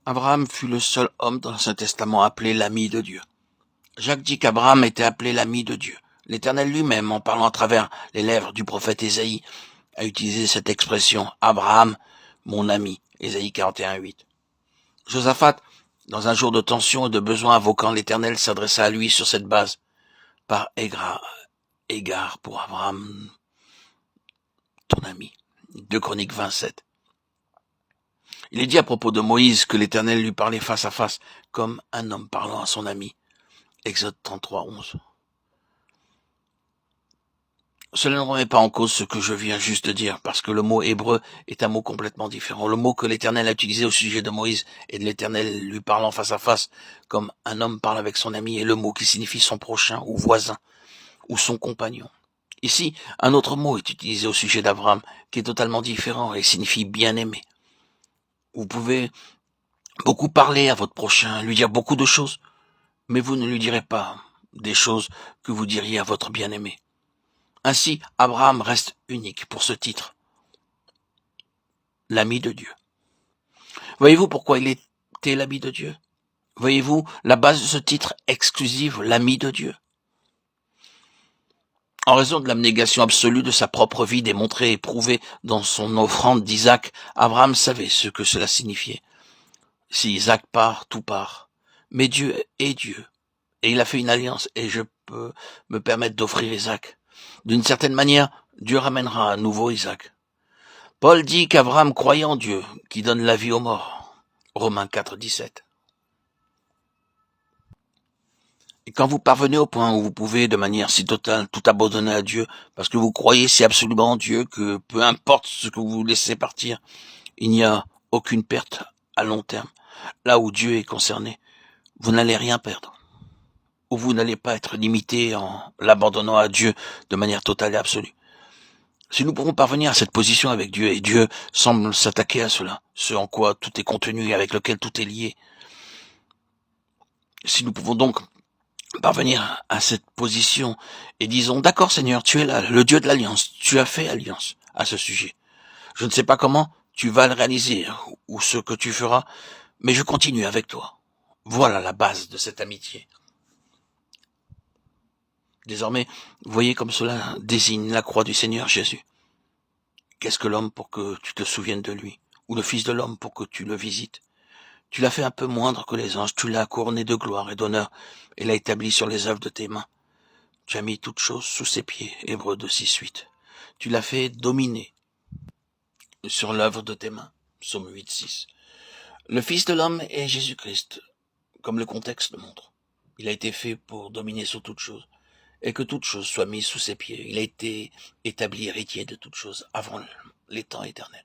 Abraham fut le seul homme dans l'Ancien Testament appelé l'ami de Dieu. Jacques dit qu'Abraham était appelé l'ami de Dieu. L'Éternel lui-même, en parlant à travers les lèvres du prophète Ésaïe, a utilisé cette expression « Abraham, mon ami » Ésaïe 41:8. Josaphat, dans un jour de tension et de besoin invoquant l'Éternel, s'adressa à lui sur cette base, par égard pour Abraham, ton ami. 2 Chroniques 27. Il est dit à propos de Moïse que l'Éternel lui parlait face à face, comme un homme parlant à son ami. Exode 33:11. Cela ne remet pas en cause ce que je viens juste de dire, parce que le mot hébreu est un mot complètement différent. Le mot que l'Éternel a utilisé au sujet de Moïse et de l'Éternel lui parlant face à face, comme un homme parle avec son ami, est le mot qui signifie son prochain ou voisin, ou son compagnon. Ici, un autre mot est utilisé au sujet d'Abraham, qui est totalement différent et signifie bien-aimé. Vous pouvez beaucoup parler à votre prochain, lui dire beaucoup de choses, mais vous ne lui direz pas des choses que vous diriez à votre bien-aimé. Ainsi, Abraham reste unique pour ce titre, l'ami de Dieu. Voyez-vous pourquoi il était l'ami de Dieu? Voyez-vous la base de ce titre exclusif, l'ami de Dieu? En raison de l'abnégation absolue de sa propre vie démontrée et prouvée dans son offrande d'Isaac, Abraham savait ce que cela signifiait. Si Isaac part, tout part. Mais Dieu est Dieu. Et il a fait une alliance, et je peux me permettre d'offrir Isaac. D'une certaine manière, Dieu ramènera à nouveau Isaac. Paul dit qu'Abraham croyait en Dieu, qui donne la vie aux morts. Romains 4:17. Et quand vous parvenez au point où vous pouvez, de manière si totale, tout abandonner à Dieu, parce que vous croyez si absolument en Dieu que peu importe ce que vous laissez partir, il n'y a aucune perte à long terme. Là où Dieu est concerné, vous n'allez rien perdre. Ou vous n'allez pas être limité en l'abandonnant à Dieu de manière totale et absolue. Si nous pouvons parvenir à cette position avec Dieu, et Dieu semble s'attaquer à cela, ce en quoi tout est contenu et avec lequel tout est lié, si nous pouvons donc parvenir à cette position et disons, d'accord Seigneur, tu es là, le Dieu de l'alliance, tu as fait alliance à ce sujet. Je ne sais pas comment tu vas le réaliser ou ce que tu feras, mais je continue avec toi. Voilà la base de cette amitié. Désormais, voyez comme cela désigne la croix du Seigneur Jésus. Qu'est-ce que l'homme pour que tu te souviennes de lui, ou le Fils de l'homme pour que tu le visites? Tu l'as fait un peu moindre que les anges, tu l'as couronné de gloire et d'honneur, et l'as établi sur les œuvres de tes mains. Tu as mis toutes choses sous ses pieds, Hébreux 2:6-8. Tu l'as fait dominer sur l'œuvre de tes mains, Psaume 8:6. Le Fils de l'homme est Jésus-Christ, comme le contexte le montre. Il a été fait pour dominer sur toutes choses, et que toutes choses soient mises sous ses pieds. Il a été établi héritier de toutes choses avant les temps éternels.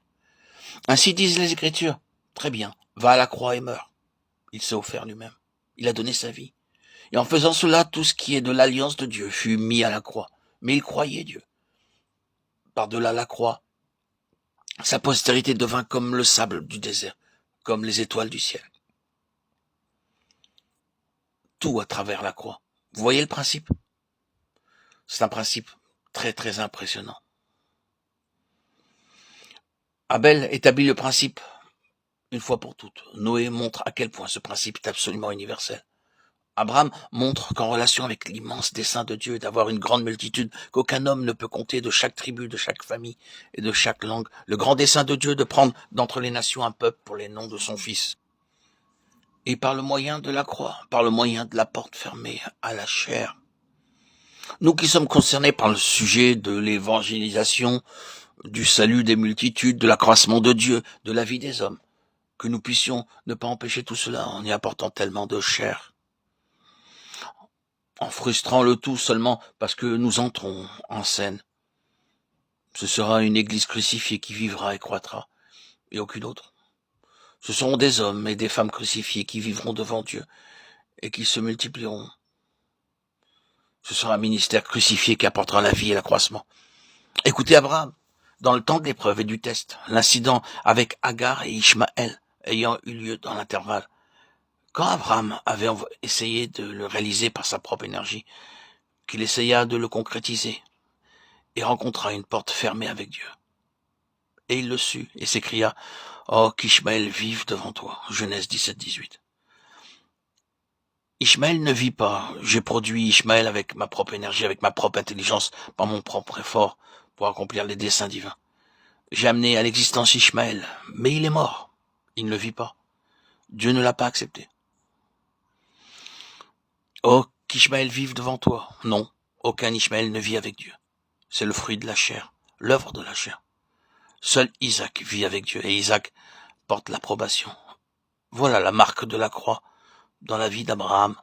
Ainsi disent les Écritures. Très bien, va à la croix et meurs. Il s'est offert lui-même. Il a donné sa vie. Et en faisant cela, tout ce qui est de l'alliance de Dieu fut mis à la croix. Mais il croyait Dieu. Par-delà la croix, sa postérité devint comme le sable du désert, comme les étoiles du ciel. Tout à travers la croix. Vous voyez le principe? C'est un principe très très impressionnant. Abel établit le principe une fois pour toutes. Noé montre à quel point ce principe est absolument universel. Abraham montre qu'en relation avec l'immense dessein de Dieu d'avoir une grande multitude qu'aucun homme ne peut compter de chaque tribu, de chaque famille et de chaque langue, le grand dessein de Dieu de prendre d'entre les nations un peuple pour les noms de son Fils. Et par le moyen de la croix, par le moyen de la porte fermée à la chair, nous qui sommes concernés par le sujet de l'évangélisation, du salut des multitudes, de l'accroissement de Dieu, de la vie des hommes, que nous puissions ne pas empêcher tout cela en y apportant tellement de chair, en frustrant le tout seulement parce que nous entrons en scène. Ce sera une église crucifiée qui vivra et croîtra, et aucune autre. Ce seront des hommes et des femmes crucifiés qui vivront devant Dieu et qui se multiplieront. Ce sera un ministère crucifié qui apportera la vie et l'accroissement. Écoutez Abraham, dans le temps de l'épreuve et du test, l'incident avec Agar et Ishmaël ayant eu lieu dans l'intervalle, quand Abraham avait essayé de le réaliser par sa propre énergie, qu'il essaya de le concrétiser, et rencontra une porte fermée avec Dieu. Et il le sut, et s'écria, « Oh, qu'Ishmaël vive devant toi. Genèse 17-18. Ishmaël ne vit pas. J'ai produit Ishmaël avec ma propre énergie, avec ma propre intelligence, par mon propre effort, pour accomplir les desseins divins. J'ai amené à l'existence Ishmaël, mais il est mort. Il ne le vit pas. Dieu ne l'a pas accepté. Oh, qu'Ishmaël vive devant toi. Non, aucun Ishmaël ne vit avec Dieu. C'est le fruit de la chair, l'œuvre de la chair. Seul Isaac vit avec Dieu, et Isaac porte l'approbation. Voilà la marque de la croix dans la vie d'Abraham,